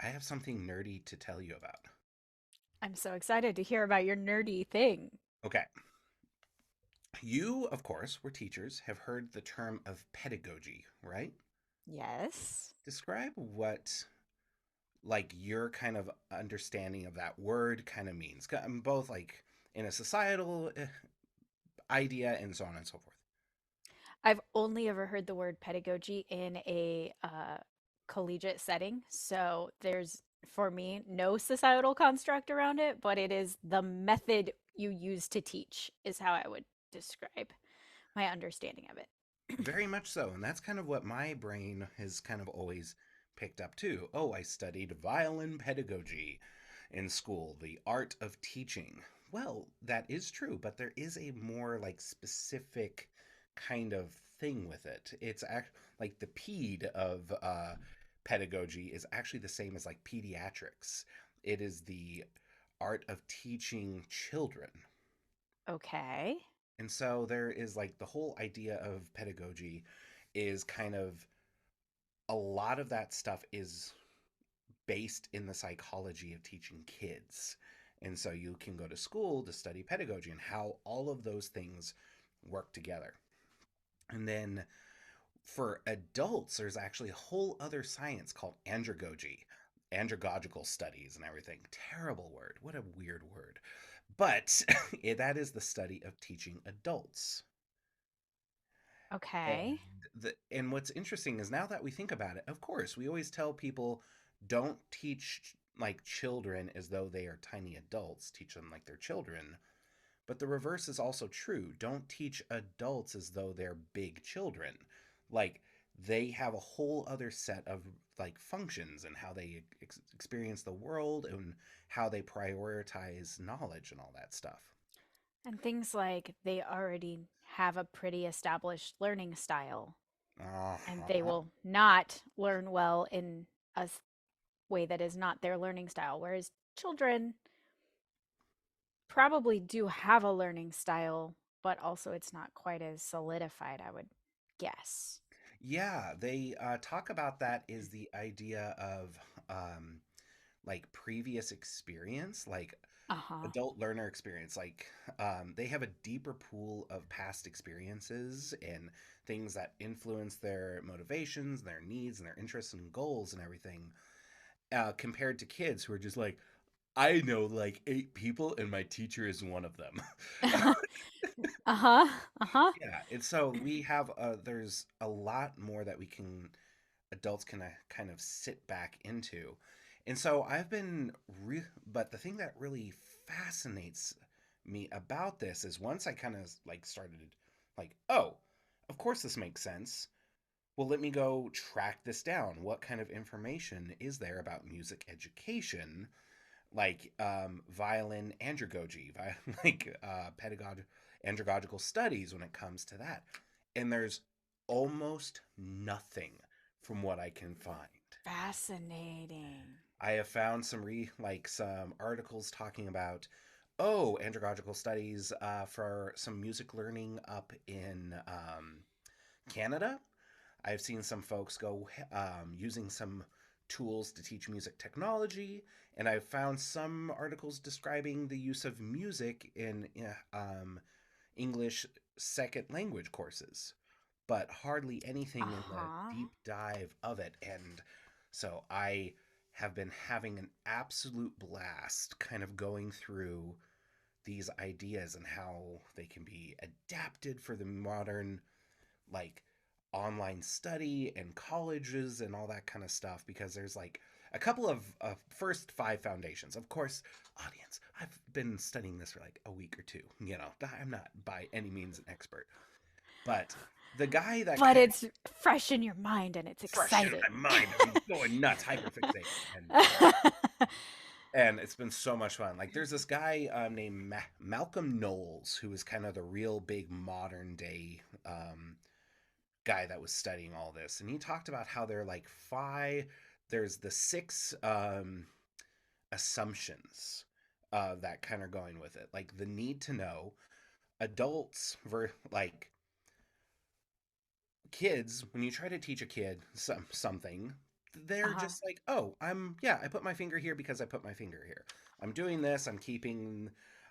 I have something nerdy to tell you about. I'm so excited to hear about your nerdy thing. Okay. You, of course, were teachers, have heard the term of pedagogy, right? Yes. Describe what, your kind of understanding of that word kind of means. Both, in a societal idea and so on and so forth. I've only ever heard the word pedagogy in a collegiate setting. So there's, for me, no societal construct around it, but it is the method you use to teach, is how I would describe my understanding of it. Very much so. And that's kind of what my brain has kind of always picked up too. Oh, I studied violin pedagogy in school, the art of teaching. Well, that is true, but there is a more specific kind of thing with it. It's like the ped of pedagogy is actually the same as like pediatrics. It is the art of teaching children. Okay. And so there is like the whole idea of pedagogy is kind of a lot of that stuff is based in the psychology of teaching kids. And so you can go to school to study pedagogy and how all of those things work together. And then for adults, there's actually a whole other science called andragogy, andragogical studies and everything. Terrible word. What a weird word. But that is the study of teaching adults. And Okay. what's interesting is now that we think about it, of course, we always tell people don't teach like children as though they are tiny adults, teach them like they're children. But the reverse is also true. Don't teach adults as though they're big children. Like they have a whole other set of functions and how they experience the world and how they prioritize knowledge and all that stuff. And things like they already have a pretty established learning style, and they Uh-huh. will not learn well in a way that is not their learning style. Whereas children probably do have a learning style, but also it's not quite as solidified, I would guess. Yeah, they talk about that is the idea of um, previous experience, like Uh huh. adult learner experience. They have a deeper pool of past experiences and things that influence their motivations, their needs, and their interests and goals and everything, compared to kids who are just like, I know like eight people and my teacher is one of them. uh huh. Uh huh. Yeah, and so we have there's a lot more that we can adults can kind of sit back into. And so but the thing that really fascinates me about this is once I kind of started oh, of course this makes sense. Well, let me go track this down. What kind of information is there about music education, violin andragogy, andragogical studies when it comes to that? And there's almost nothing from what I can find. Fascinating. I have found some articles talking about andragogical studies for some music learning up in Canada. I've seen some folks go using some tools to teach music technology, and I've found some articles describing the use of music in English second language courses, but hardly Uh anything in the huh. deep dive of it. And so I have been having an absolute blast kind of going through these ideas and how they can be adapted for the modern like online study and colleges and all that kind of stuff because there's a couple of first five foundations. Of course, audience, I've been studying this for like a week or two. I'm not by any means an expert, but the guy that But kind of it's fresh in your mind and it's fresh in exciting. my mind, I'm going nuts, hyperfixated, and it's been so much fun. Like there's this guy named Malcolm Knowles who is kind of the real big modern day guy that was studying all this, and he talked about how there are there's the six assumptions that kind of going with it, like the need to know adults kids. When you try to teach a kid something, they're Uh-huh. just like, oh, I put my finger here because I put my finger here. I'm doing this, I'm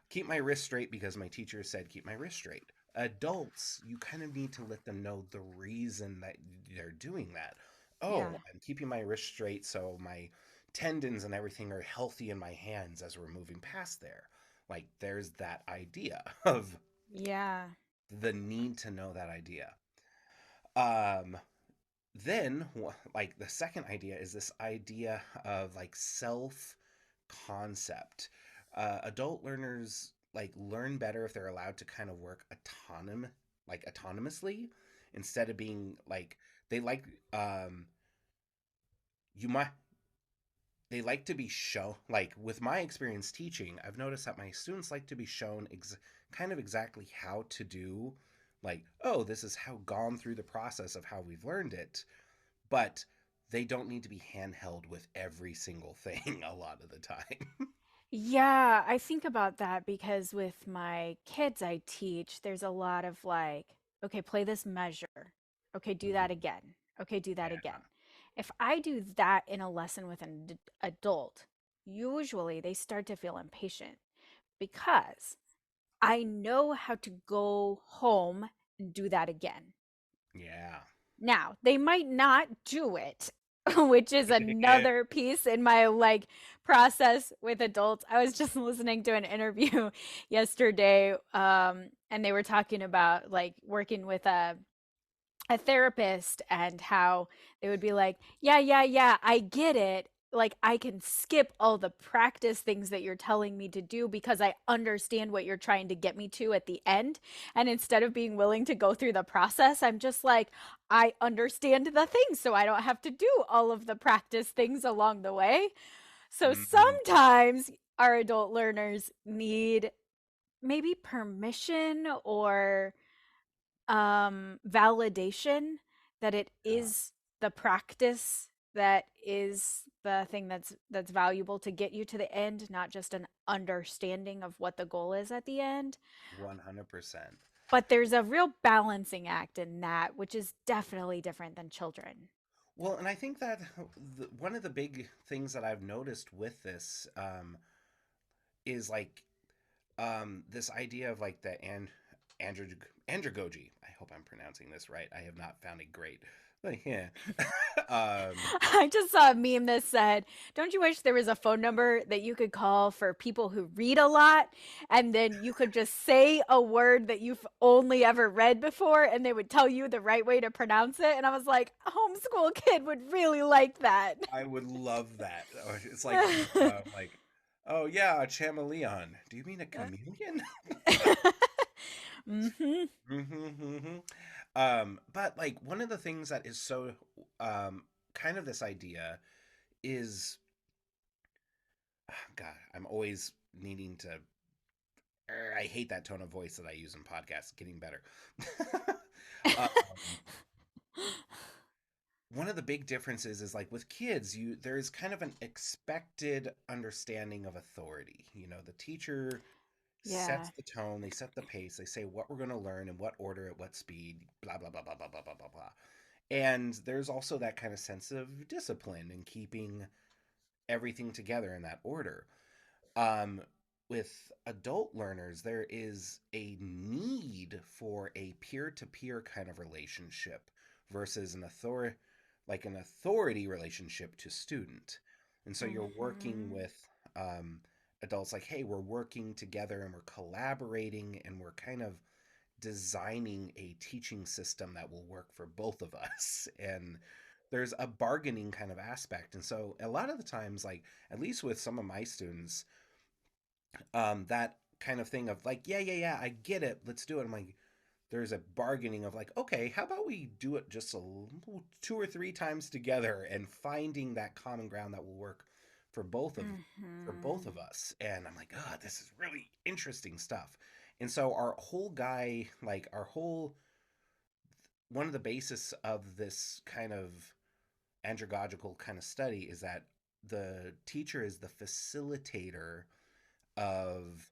keep my wrist straight because my teacher said keep my wrist straight. Adults, you kind of need to let them know the reason that they're doing that. Yeah. Oh, I'm keeping my wrist straight so my tendons and everything are healthy in my hands as we're moving past there. Like there's that idea of Yeah. the need to know that idea. Um, then like the second idea is this idea of like self concept. Adult learners like learn better if they're allowed to kind of work autonomously instead of being like they like you might they like to be shown. Like with my experience teaching, I've noticed that my students like to be shown kind of exactly how to do, like, oh, this is how gone through the process of how we've learned it, but they don't need to be handheld with every single thing a lot of the time. Yeah, I think about that because with my kids I teach, there's a lot of like, okay, play this measure. Okay, do that Mhm. again. Okay, do that Yeah, again. If I do that in a lesson with an adult, usually they start to feel impatient because I know how to go home and do that again. yeah. Now, they might not do it, which is another piece in my like process with adults. I was just listening to an interview yesterday, and they were talking about like working with a therapist and how they would be like, yeah, yeah, yeah, I get it. Like, I can skip all the practice things that you're telling me to do because I understand what you're trying to get me to at the end. And instead of being willing to go through the process, I'm just like, I understand the things, so I don't have to do all of the practice things along the way. So Mhm. sometimes our adult learners need maybe permission or validation that it Yeah. is the practice that is the thing that's valuable to get you to the end, not just an understanding of what the goal is at the end. 100%. But there's a real balancing act in that, which is definitely different than children. Well, and I think that one of the big things that I've noticed with this is like this idea of like the andragogy. I hope I'm pronouncing this right. I have not found it great. But yeah. um, I just saw a meme that said, "Don't you wish there was a phone number that you could call for people who read a lot and then you could just say a word that you've only ever read before and they would tell you the right way to pronounce it?" And I was like, "A homeschool kid would really like that." I would love that. It's like, oh yeah, a chameleon. Do you mean a chameleon? Mhm. Mm-hmm. But like one of the things that is so kind of this idea is God, I'm always needing to I hate that tone of voice that I use in podcasts, getting better. um, one of the big differences is like with kids, there's kind of an expected understanding of authority. You know, the teacher Yeah. sets the tone, they set the pace, they say what we're going to learn in what order at what speed, blah blah blah blah blah blah blah blah blah. And there's also that kind of sense of discipline and keeping everything together in that order. Um, with adult learners, there is a need for a peer-to-peer kind of relationship versus an authority relationship to student. And so you're working Mhm. with um, adults like, hey, we're working together and we're collaborating and we're kind of designing a teaching system that will work for both of us. And there's a bargaining kind of aspect. And so a lot of the times, like, at least with some of my students, that kind of thing of like, yeah, yeah, yeah, I get it, let's do it. I'm like, there's a bargaining of like, okay, how about we do it just two or three times together and finding that common ground that will work for both Mhm. of us. And I'm like, oh, this is really interesting stuff. And so our whole guy, like our whole one of the basis of this kind of andragogical kind of study is that the teacher is the facilitator of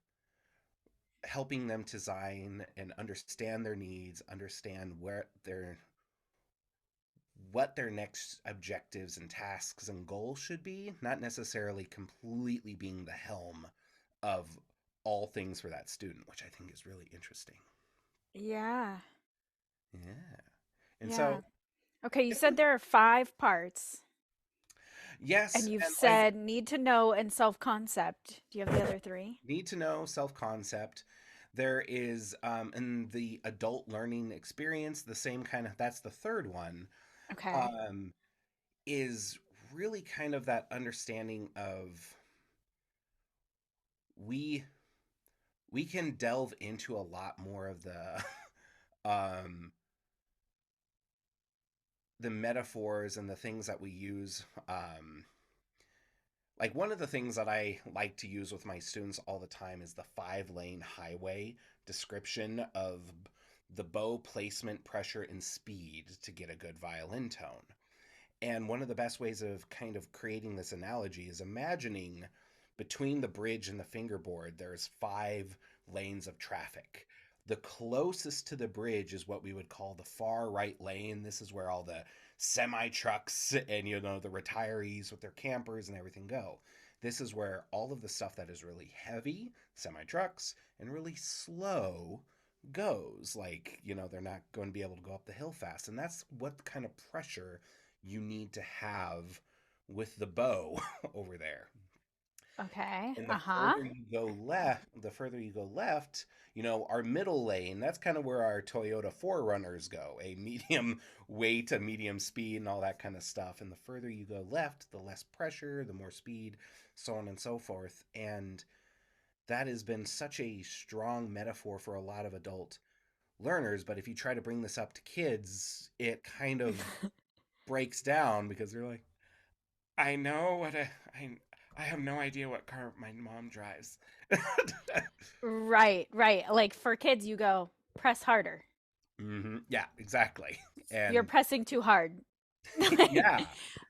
helping them design and understand their needs, understand what their next objectives and tasks and goals should be, not necessarily completely being the helm of all things for that student, which I think is really interesting. Yeah. Yeah. And Yeah. so Okay, you it said was, there are 5 parts, and yes, you've and like said need to know and self-concept. Do you have the other 3? need to know self concept. There is in the adult learning experience, the same kind of, that's the third one, Okay. um, is really kind of that understanding of we we can delve into a lot more of um the metaphors and the things that we use. Like one of the things that I like to use with my students all the time is the 5-lane highway description of the bow placement, pressure, and speed to get a good violin tone. And one of the best ways of kind of creating this analogy is imagining between the bridge and the fingerboard, there's 5 lanes of traffic. The closest to the bridge is what we would call the far right lane. This is where all the semi trucks and, the retirees with their campers and everything go. This is where all of the stuff that is really heavy, semi trucks, and really slow goes. Like, they're not going to be able to go up the hill fast. And that's what kind of pressure you need to have with the bow over there. Okay. And Uh-huh. the further you go left, our middle lane, that's kind of where our Toyota 4Runners go, a medium weight, a medium speed, and all that kind of stuff. And the further you go left, the less pressure, the more speed, so on and so forth. And that has been such a strong metaphor for a lot of adult learners. But if you try to bring this up to kids, it kind of breaks down because they're like, I know what I have no idea what car my mom drives. Right, right. Like for kids, you go press harder. Yeah, exactly. You're And pressing too hard. Like yeah,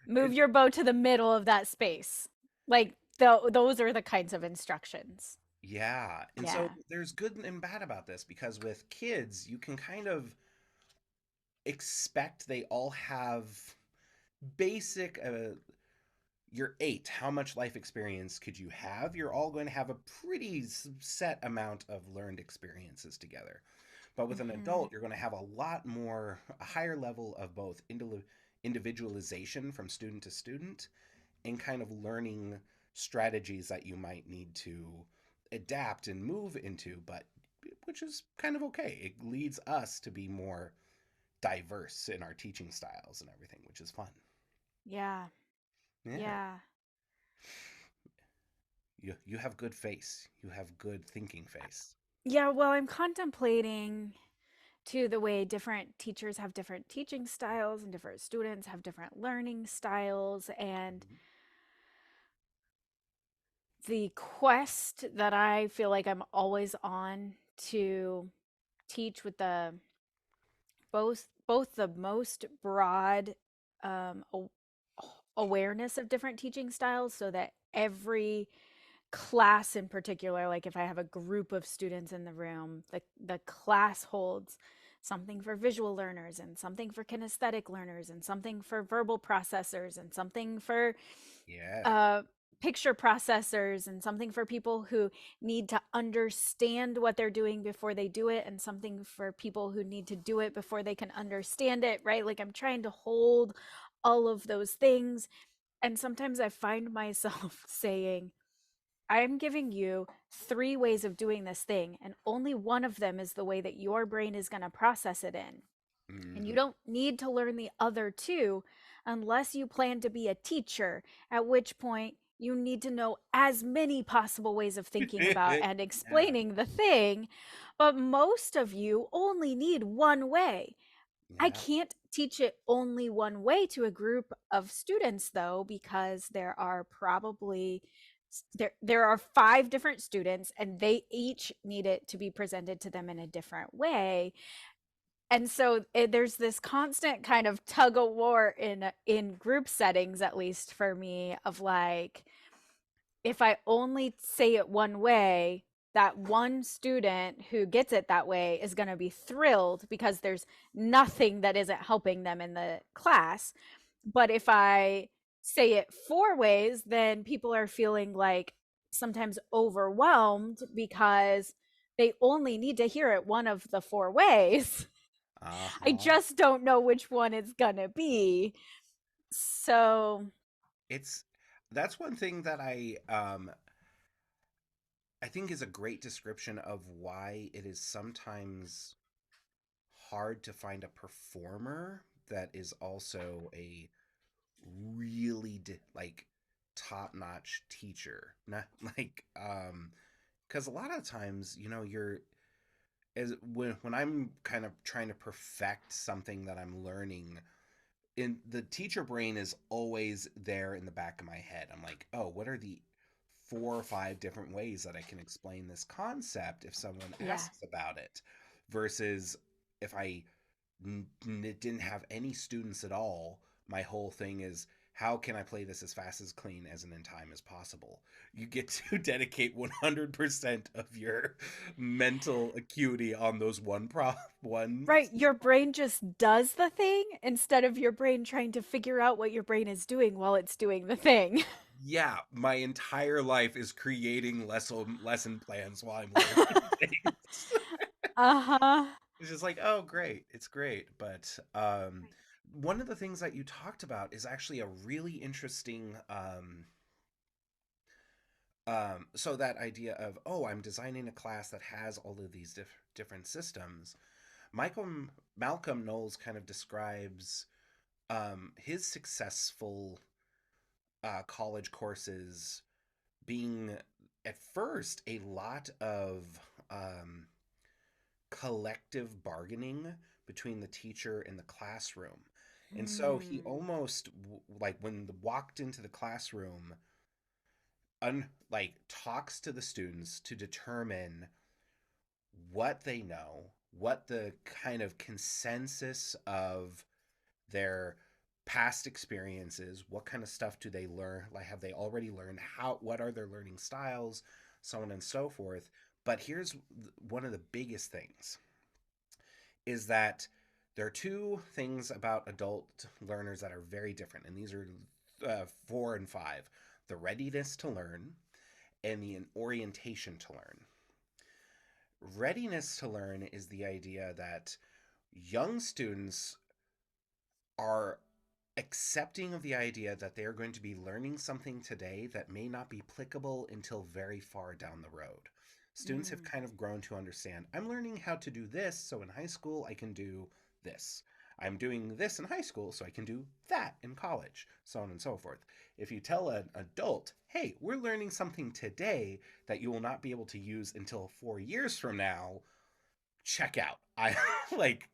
move it, your bow to the middle of that space. Like those are the kinds of instructions. yeah. And so Yeah. there's good and bad about this because with kids, you can kind of expect they all have basic you're 8. How much life experience could you have? You're all going to have a pretty set amount of learned experiences together. But with an Hmm. adult, you're going to have a lot more, a higher level of both individualization from student to student and kind of learning strategies that you might need to adapt and move into, but which is kind of okay. It leads us to be more diverse in our teaching styles and everything, which is fun. Yeah. Yeah. Yeah. You have good face. You have good thinking face. Yeah, well, I'm contemplating too the way different teachers have different teaching styles and different students have different learning styles, and Mhm. the quest that I feel like I'm always on to teach with the both the most broad um, awareness of different teaching styles, so that every class in particular, like if I have a group of students in the room, the class holds something for visual learners and something for kinesthetic learners and something for verbal processors and something for Yeah. uh, picture processors and something for people who need to understand what they're doing before they do it and something for people who need to do it before they can understand it, right? Like I'm trying to hold all of those things, and sometimes I find myself saying, I'm giving you 3 ways of doing this thing, and only one of them is the way that your brain is going to process it in. And you Hmm. don't need to learn the other 2 unless you plan to be a teacher, at which point you need to know as many possible ways of thinking about and Yeah. explaining the thing. But most of you only need one way. I Yeah. can't teach it only one way to a group of students though, because there are probably there are 5 different students and they each need it to be presented to them in a different way. And so there's this constant kind of tug of war in group settings, at least for me, of like, if I only say it one way, that one student who gets it that way is going to be thrilled because there's nothing that isn't helping them in the class. But if I say it four ways, then people are feeling like sometimes overwhelmed because they only need to hear it one of the four ways. I Uh-huh. just don't know which one it's going to be. So, It's that's one thing that I think is a great description of why it is sometimes hard to find a performer that is also a really like top-notch teacher. Not like because a lot of times, you're as when I'm kind of trying to perfect something that I'm learning, in the teacher brain is always there in the back of my head. I'm like, oh, what are the 4 or 5 different ways that I can explain this concept if someone yeah. asks about it? Versus if I didn't have any students at all, my whole thing is how can I play this as fast as clean as and in time as possible? You get to dedicate 100% of your mental acuity on those one Right, your brain just does the thing instead of your brain trying to figure out what your brain is doing while it's doing the thing. yeah, my entire life is creating lesson plans while I'm learning things. Uh-huh. It's just like, oh, great, it's great. But one of the things that you talked about is actually a really interesting. So that idea of, oh, I'm designing a class that has all of these different systems. Michael Malcolm Knowles kind of describes his successful college courses being at first a lot of um, collective bargaining between the teacher and the classroom. And so he Hmm. almost like when walked into the classroom, like talks to the students to determine what they know, what the kind of consensus of their past experiences, what kind of stuff do they learn, like have they already learned, how what are their learning styles, so on and so forth. But here's one of the biggest things is that there are two things about adult learners that are very different, and these are 4 and 5: the readiness to learn and the orientation to learn. Readiness to learn is the idea that young students are accepting of the idea that they are going to be learning something today that may not be applicable until very far down the road. Students have Mm. kind of grown to understand I'm learning how to do this, so in high school I can do this. I'm doing this in high school, so I can do that in college, so on and so forth. If you tell an adult, hey, we're learning something today that you will not be able to use until 4 years from now, check out. I like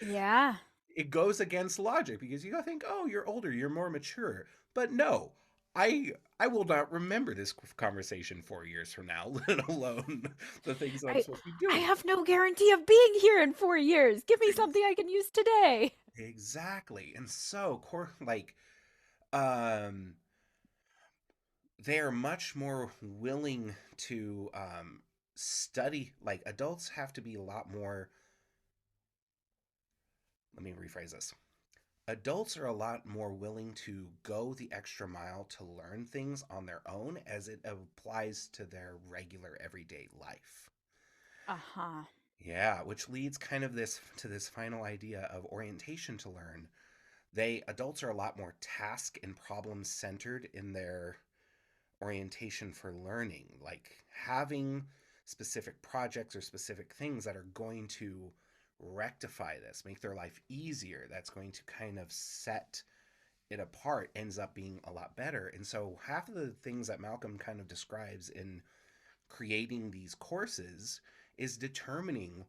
Yeah. it goes against logic because you gotta think, oh, you're older, you're more mature. But no, I will not remember this conversation 4 years from now, let alone the things that I'm I supposed to be I doing. have no guarantee of being here in 4 years. Give me something I can use today. Exactly. And so, like, um, they are much more willing to study. Like, adults have to be a lot more. Let me rephrase this. Adults are a lot more willing to go the extra mile to learn things on their own as it applies to their regular everyday life. Uh-huh. Yeah, which leads kind of this to this final idea of orientation to learn. They adults are a lot more task and problem centered in their orientation for learning, like having specific projects or specific things that are going to rectify this, make their life easier, that's going to kind of set it apart, ends up being a lot better. And so half of the things that Malcolm kind of describes in creating these courses is determining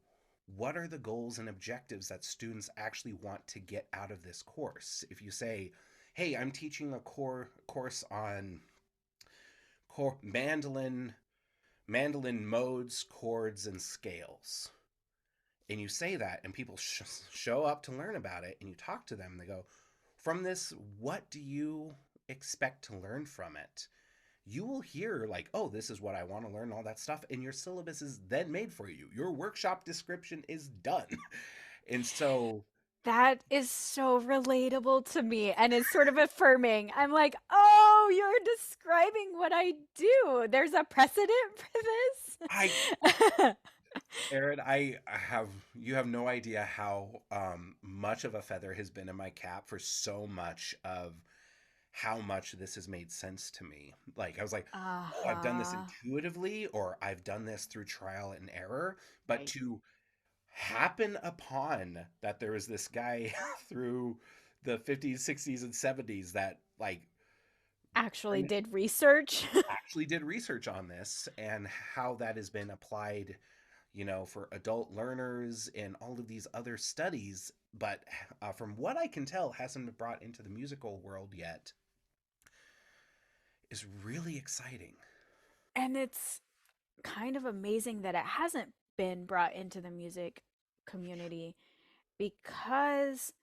what are the goals and objectives that students actually want to get out of this course. If you say, hey, I'm teaching a course on mandolin modes, chords, and scales, and you say that and people show up to learn about it and you talk to them, they go, from this, what do you expect to learn from it? you will hear like, oh, this is what I want to learn, all that stuff, and your syllabus is then made for you. Your workshop description is done. And so That is so relatable to me and is sort of affirming. I'm like, oh, you're describing what I do. There's a precedent I for this. Erin, I have you have no idea how much of a feather has been in my cap for so much of how much this has made sense to me. Like I was like, oh, I've done this Uh-huh. intuitively, or I've done this through trial and error. But Right. to happen upon that there was this guy through the 50s, 60s, and 70s that like Actually did research. actually did research on this and how that has been applied, for adult learners and all of these other studies, but from what I can tell, hasn't been brought into the musical world yet, is really exciting. And it's kind of amazing that it hasn't been brought into the music community because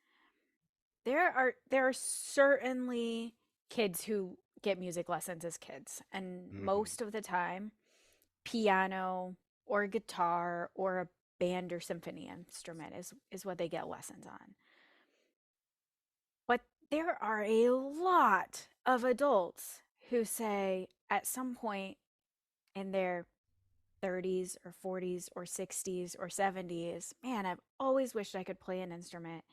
there are certainly kids who get music lessons as kids, and Hmm. most of the time piano or guitar or a band or symphony instrument is what they get lessons on. But there are a lot of adults who say at some point in their 30s or 40s or 60s or 70s, man, I've always wished I could play an instrument.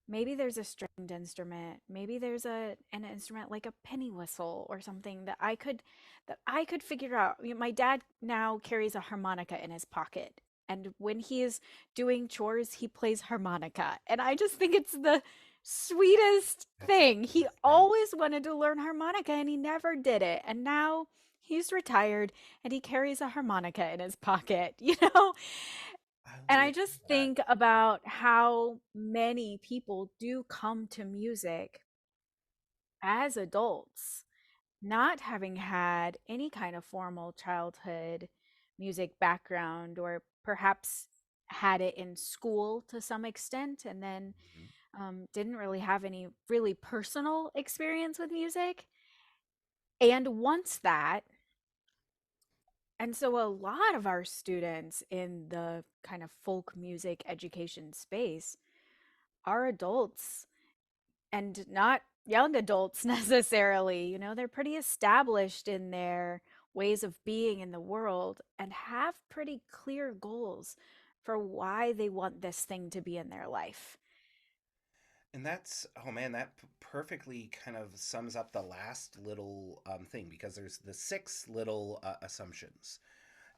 Maybe there's a stringed instrument. Maybe there's an instrument like a penny whistle or something that I could figure out. My dad now carries a harmonica in his pocket. And when he is doing chores, he plays harmonica. And I just think it's the sweetest That's the thing. He cutest thing. always wanted to learn harmonica and he never did it. And now he's retired and he carries a harmonica in his pocket, you know? I And I love just that. think about how many people do come to music as adults, not having had any kind of formal childhood music background, or perhaps had it in school to some extent, and then Mhm. didn't really have any really personal experience with music. And once that, and so a lot of our students in the kind of folk music education space are adults and not young adults necessarily. They're pretty established in their ways of being in the world and have pretty clear goals for why they want this thing to be in their life. And that's, oh man, that perfectly kind of sums up the last little thing, because there's the six little assumptions.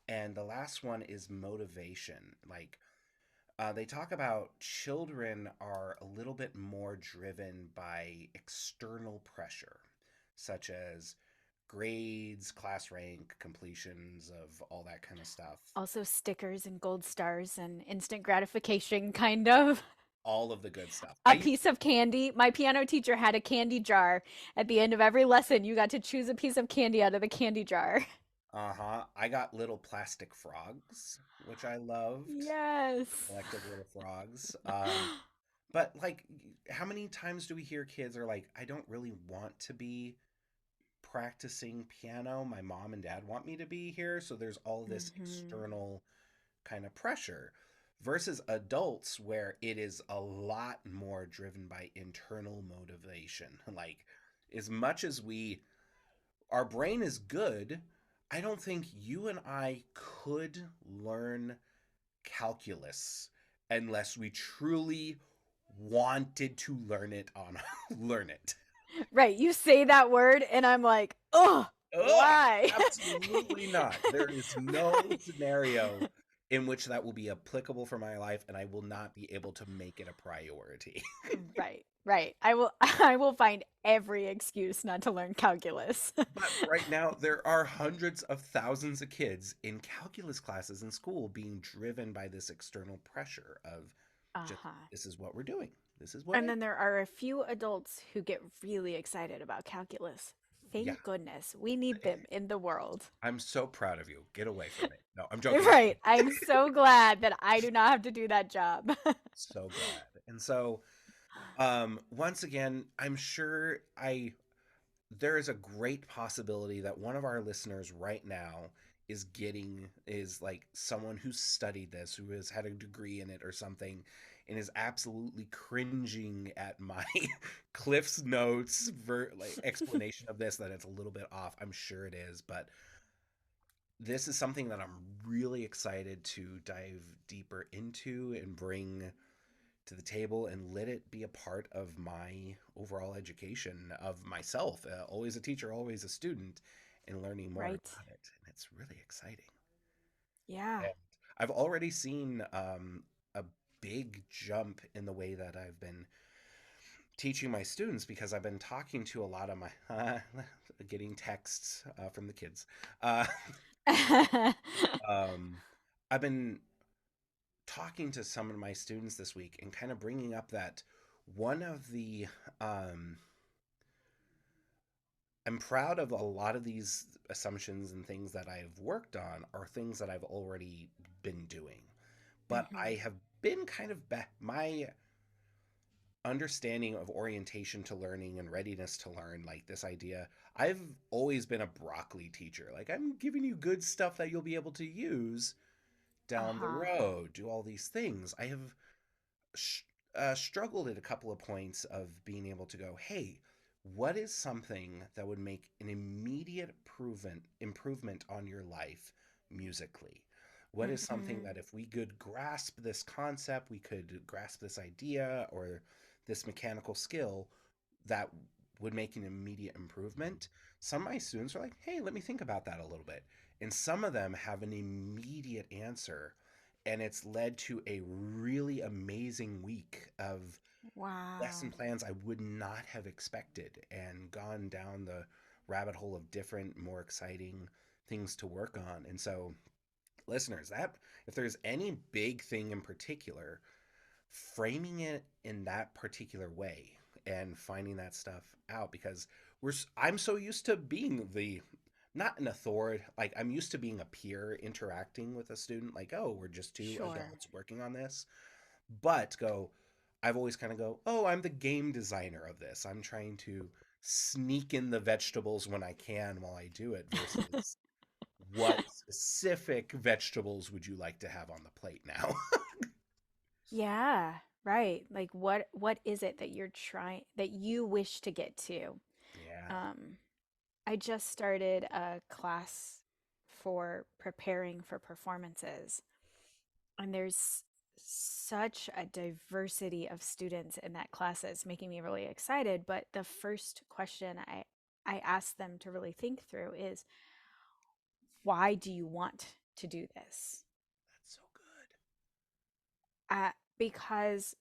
And the last one is motivation. Like, they talk about children are a little bit more driven by external pressure, such as grades, class rank, completions of all that kind of stuff. Also, stickers and gold stars and instant gratification, kind of. All of the good stuff. A piece of candy. My piano teacher had a candy jar. At the end of every lesson, you got to choose a piece of candy out of the candy jar. Uh-huh. I got little plastic frogs, which I loved. Yes. Collective little frogs. But like, how many times do we hear kids are like, I don't really want to be practicing piano. My mom and dad want me to be here. So there's all this Hmm. external kind of pressure versus adults where it is a lot more driven by internal motivation. Like, as much as our brain is good, I don't think you and I could learn calculus unless we truly wanted to learn it on learn it. Right. You say that word, and I'm like, oh, Ugh, why? absolutely not. There is no Right. scenario in which that will be applicable for my life, and I will not be able to make it a priority. Right. Right. I will I will find every excuse not to learn calculus. But right now, there are hundreds of thousands of kids in calculus classes in school being driven by this external pressure of just, Uh-huh. this is what we're doing. This is what And I, then there are a few adults who get really excited about calculus. yeah. Thank goodness. We need them in the world. I'm so proud of you. Get away from me. No, I'm joking. Right. I'm so glad that I do not have to do that job. So glad. And so, once again, I'm sure there is a great possibility that one of our listeners right now is like someone who's studied this, who has had a degree in it or something, and is absolutely cringing at my Cliff's notes like explanation of this, that it's a little bit off. I'm sure it is, but this is something that I'm really excited to dive deeper into and bring to the table and let it be a part of my overall education of myself. Always a teacher, always a student, and learning more Right. about it. And it's really exciting. Yeah. And I've already seen a big jump in the way that I've been teaching my students because I've been talking to a lot of my getting texts from the kids. Uh, um, I've been talking to some of my students this week and kind of bringing up that one of the um, I'm proud of a lot of these assumptions and things that I've worked on are things that I've already been doing, but I Hmm. have been kind of my understanding of orientation to learning and readiness to learn, like this idea. I've always been a broccoli teacher, like I'm giving you good stuff that you'll be able to use down the Uh-huh. road, do all these things. I have sh- struggled at a couple of points of being able to go, hey, what is something that would make an immediate improvement on your life musically? What is something Hmm. that if we could grasp this concept, we could grasp this idea or this mechanical skill that would make an immediate improvement? Some of my students are like, hey, let me think about that a little bit. And some of them have an immediate answer, and it's led to a really amazing week of lesson Wow. plans I would not have expected and gone down the rabbit hole of different, more exciting things to work on. And so, listeners, that if there's any big thing in particular, framing it in that particular way and finding that stuff out, because I'm so used to being the not an authority, like I'm used to being a peer interacting with a student, like, oh, we're just two Sure. adults working on this. But go, I've always kind of go, oh, I'm the game designer of this. I'm trying to sneak in the vegetables when I can while I do it versus what specific vegetables would you like to have on the plate now? Yeah, right. Like what is it that you're trying that you wish to get to? Yeah. Um, I just started a class for preparing for performances, and there's such a diversity of students in that class that's making me really excited. But the first question I ask them to really think through is, why do you want to do this? That's so good. Because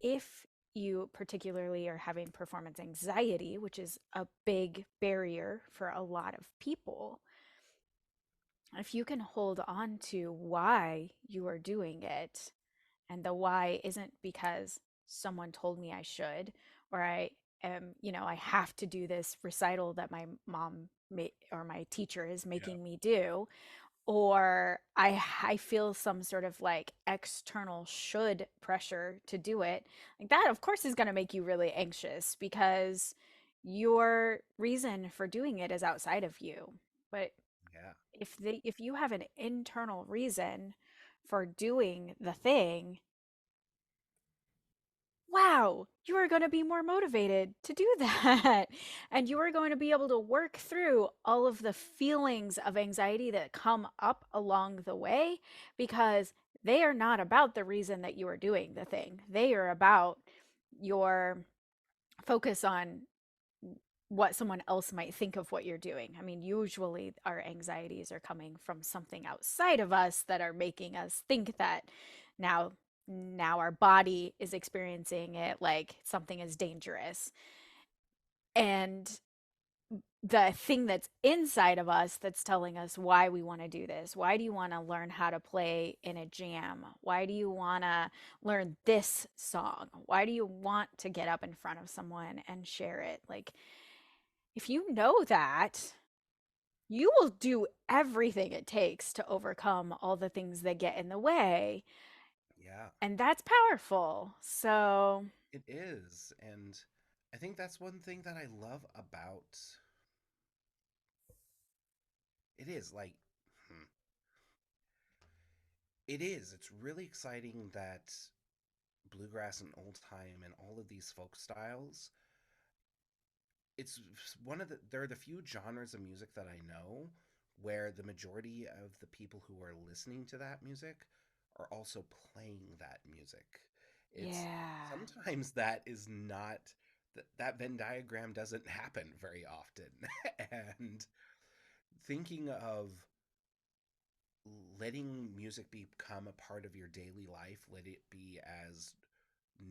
if you particularly are having performance anxiety, which is a big barrier for a lot of people, if you can hold on to why you are doing it, and the why isn't because someone told me I should, or I am, I have to do this recital that my mom or my teacher is Yeah. making me do, or I feel some sort of like external should pressure to do it, like that of course is going to make you really anxious because your reason for doing it is outside of you. But Yeah. if you have an internal reason for doing the thing, wow, you are going to be more motivated to do that. And you are going to be able to work through all of the feelings of anxiety that come up along the way, because they are not about the reason that you are doing the thing. They are about your focus on what someone else might think of what you're doing. I mean, usually our anxieties are coming from something outside of us that are making us think that now now our body is experiencing it like something is dangerous. And the thing that's inside of us that's telling us why we want to do this. Why do you want to learn how to play in a jam? Why do you want to learn this song? Why do you want to get up in front of someone and share it? Like, if you know that, you will do everything it takes to overcome all the things that get in the way. Yeah. And that's powerful. So, It is. And I think that's one thing that I love about it is like hmm, it is. It's really exciting that bluegrass and old time and all of these folk styles, it's one of the there are the few genres of music that I know where the majority of the people who are listening to that music are also playing that music. It's Yeah. sometimes that is not that Venn diagram doesn't happen very often. And thinking of letting music become a part of your daily life, let it be as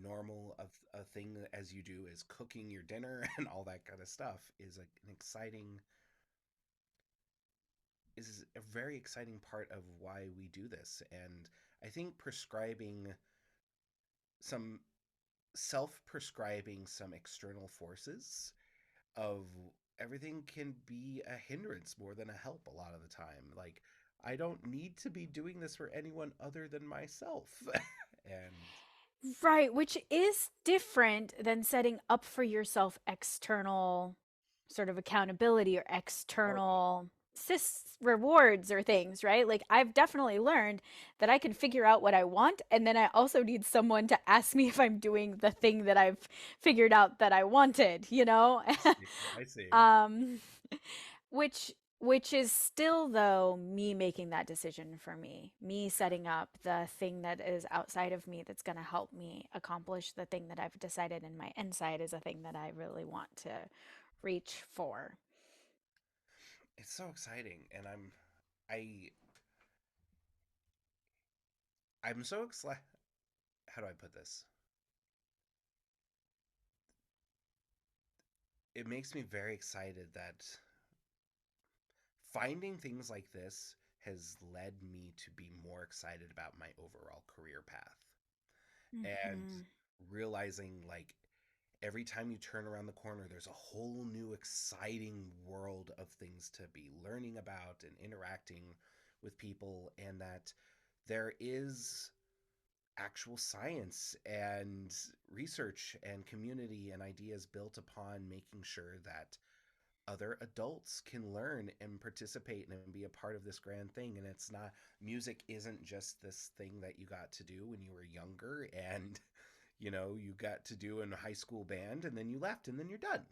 normal of a thing as you do is cooking your dinner and all that kind of stuff is an exciting is a very exciting part of why we do this. And I think prescribing some self-prescribing some external forces of everything can be a hindrance more than a help a lot of the time. Like, I don't need to be doing this for anyone other than myself. And Right, which is different than setting up for yourself external sort of accountability or oh yeah, external rewards or things, right? Like I've definitely learned that I can figure out what I want, and then I also need someone to ask me if I'm doing the thing that I've figured out that I wanted, you know? I see. I see. um which is still though me making that decision for me, me setting up the thing that is outside of me that's going to help me accomplish the thing that I've decided in my inside is a thing that I really want to reach for. It's so exciting, and I I'm so excited. How do I put this? It makes me very excited that finding things like this has led me to be more excited about my overall career path and Hmm. realizing like every time you turn around the corner there's a whole new exciting world of things to be learning about and interacting with people, and that there is actual science and research and community and ideas built upon making sure that other adults can learn and participate and be a part of this grand thing. And it's not, music isn't just this thing that you got to do when you were younger and you got to do in a high school band and then you left and then you're done.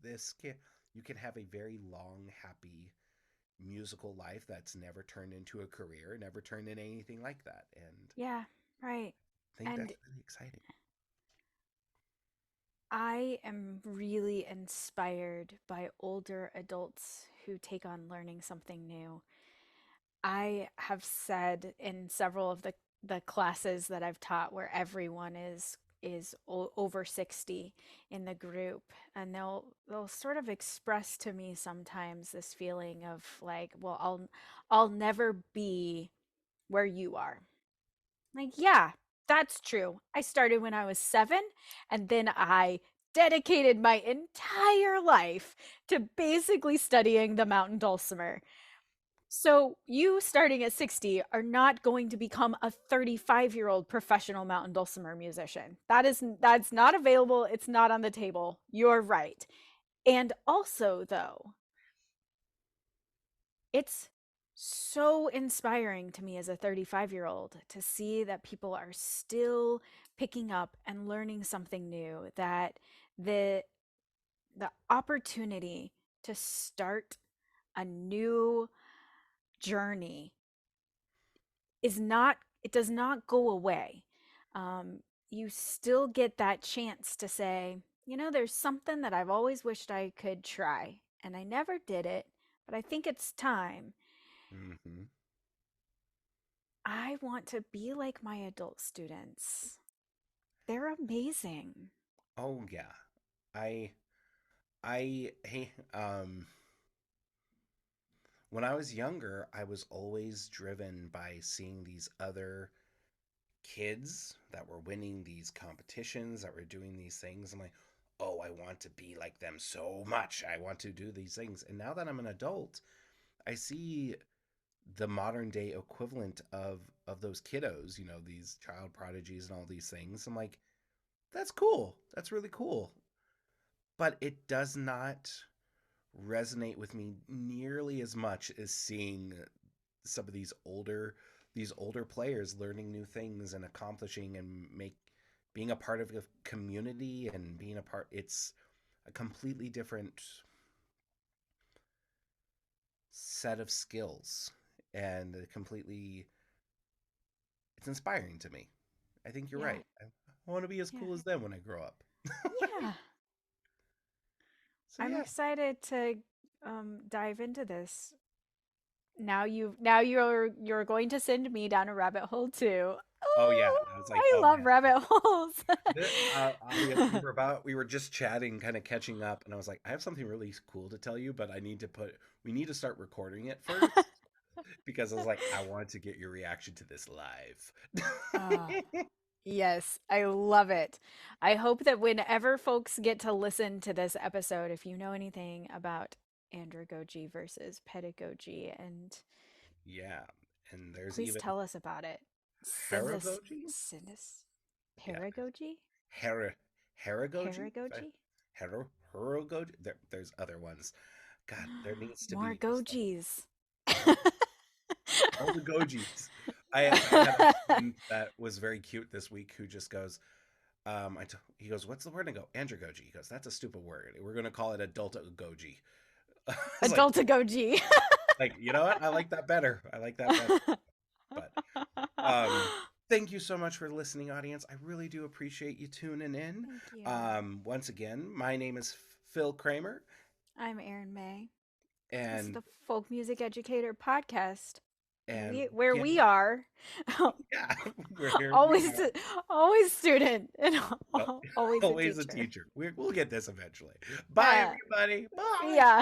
This can, you can have a very long happy musical life that's never turned into a career, never turned into anything like that. And Yeah, right. I think And that's really exciting. I am really inspired by older adults who take on learning something new. I have said in several of the classes that I've taught where everyone is over 60 in the group, and they'll sort of express to me sometimes this feeling of like, well, I'll never be where you are. Like, yeah, that's true. I started when I was 7, and then I dedicated my entire life to basically studying the mountain dulcimer. So, you starting at 60 are not going to become a 35-year-old professional mountain dulcimer musician. That's not available. It's not on the table. You're right. And also though, it's so inspiring to me as a 35-year-old to see that people are still picking up and learning something new, that the the opportunity to start a new journey is not, it does not go away. um, you still get that chance to say, you know, there's something that I've always wished I could try and I never did it, but I think it's time. Hmm. I want to be like my adult students. They're amazing. Oh yeah. I hey when I was younger, I was always driven by seeing these other kids that were winning these competitions, that were doing these things. I'm like, "Oh, I want to be like them so much. I want to do these things." And now that I'm an adult, I see the modern day equivalent of those kiddos, these child prodigies and all these things. I'm like, "That's cool. That's really cool." but it does not resonate with me nearly as much as seeing some of these older players learning new things and accomplishing and make being a part of a community and being a part. It's a completely different set of skills and a completely it's inspiring to me. I think you're Yeah. right. I want to be as Yeah. cool as them when I grow up. Yeah. So I'm yeah. excited to dive into this. Now you're going to send me down a rabbit hole too. Oh yeah. Oh, I was like, I oh love yeah. rabbit holes. We were just chatting, kind of catching up, and I was like, I have something really cool to tell you, but we need to start recording it first because I was like, I want to get your reaction to this live. Oh, yes, I love it. I hope that whenever folks get to listen to this episode, if you know anything about andragogy versus pedagogy, and Yeah, and there's please even tell us about it. Send us, Heragogy. send us Yeah, paragogy, Hera Heragogy. paragogy, Heragogy. There's other ones. God, there needs to more be just like gojis. all the Gojis. I had a friend that was very cute this week who just goes, he goes, "What's the word?" And I go, "Andragogy." He goes, "That's a stupid word. We're gonna call it adultagogy." I was Adultagogy. you know what? I like that better. I like that better. But um, thank you so much for listening, audience. I really do appreciate you tuning in. Thank you. Once again, my name is Phil Kramer, I'm Erin May. This is and the Folk Music Educator podcast. and Where get we are yeah, where we always are. always student and Well, always a always a teacher. teacher. We'll get this eventually. Bye, Yeah. everybody. See Bye. ya.